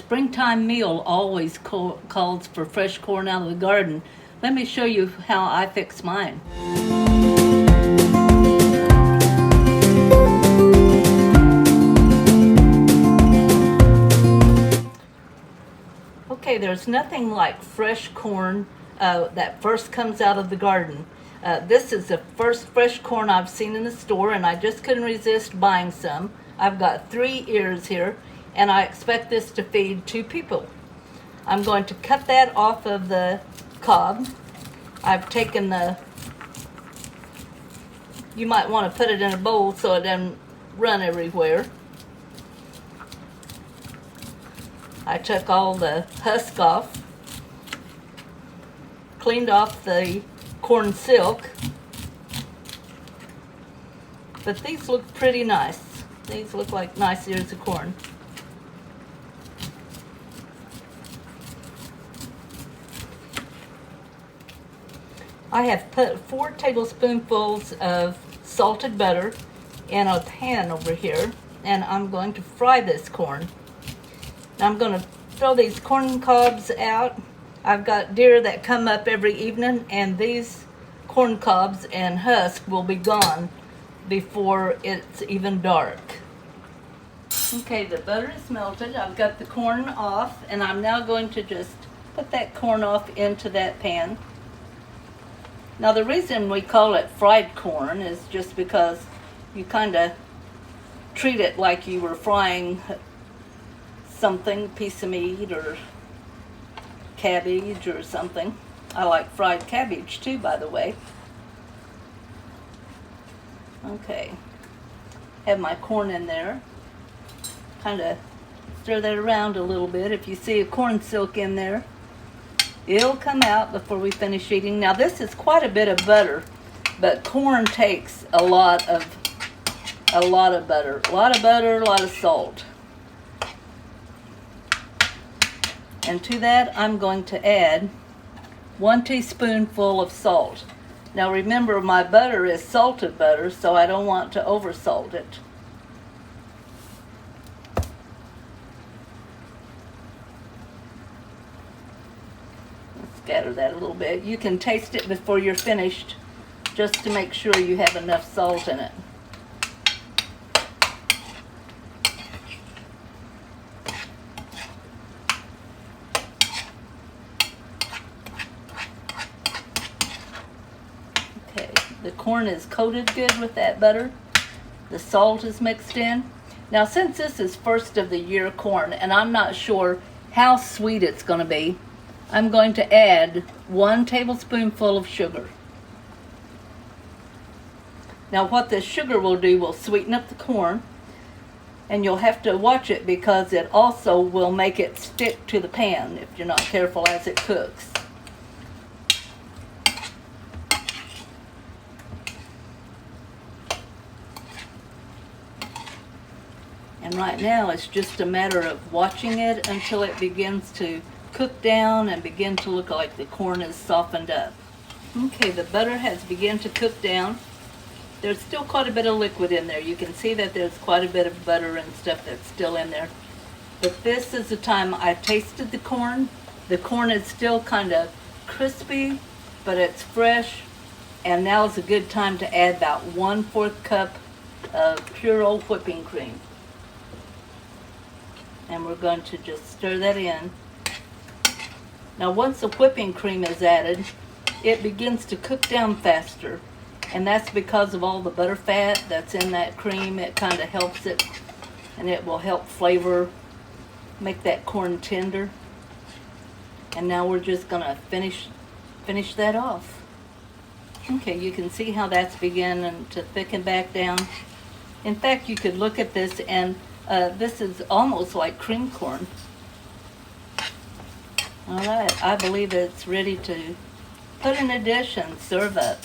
springtime meal always calls for fresh corn out of the garden. Let me show you how I fix mine. Okay, there's nothing like fresh corn that first comes out of the garden. This is the first fresh corn I've seen in the store, and I just couldn't resist buying some. I've got 3 ears here, and I expect this to feed 2 people. I'm going to cut that off of the cob. I've taken you might want to put it in a bowl so it doesn't run everywhere. I took all the husk off, cleaned off the corn silk, but these look pretty nice. These look like nice ears of corn. I have put 4 tablespoonfuls of salted butter in a pan over here, and I'm going to fry this corn. Now I'm going to throw these corn cobs out. I've got deer that come up every evening, and these corn cobs and husk will be gone before it's even dark. Okay, the butter is melted. I've got the corn off, and I'm now going to just put that corn off into that pan. Now the reason we call it fried corn is just because you kind of treat it like you were frying something, piece of meat or cabbage or something. I like fried cabbage too, by the way. Okay, have my corn in there. Kind of stir that around a little bit. If you see a corn silk in there, it'll come out before we finish eating. Now this is quite a bit of butter, but corn takes a lot of butter. A lot of salt. And to that I'm going to add 1 teaspoonful of salt. Now remember, my butter is salted butter, so I don't want to over salt it. Scatter that a little bit. You can taste it before you're finished, just to make sure you have enough salt in it. Okay, the corn is coated good with that butter. The salt is mixed in. Now since this is first of the year corn, and I'm not sure how sweet it's going to be, I'm going to add 1 tablespoonful of sugar. Now what the sugar will do will sweeten up the corn, and you'll have to watch it because it also will make it stick to the pan if you're not careful as it cooks. And right now it's just a matter of watching it until it begins to cook down and begin to look like the corn is softened up. Okay, the butter has begun to cook down. There's still quite a bit of liquid in there. You can see that there's quite a bit of butter and stuff that's still in there. But this is the time I tasted the corn. The corn is still kind of crispy, but it's fresh. And now is a good time to add about 1/4 cup of pure old whipping cream. And we're going to just stir that in. Now once the whipping cream is added, it begins to cook down faster, and that's because of all the butter fat that's in that cream. It kind of helps it, and it will help flavor, make that corn tender. And now we're just gonna finish that off. Okay, you can see how that's beginning to thicken back down. In fact, you could look at this, and this is almost like cream corn. All right, I believe it's ready to put in a dish and serve up.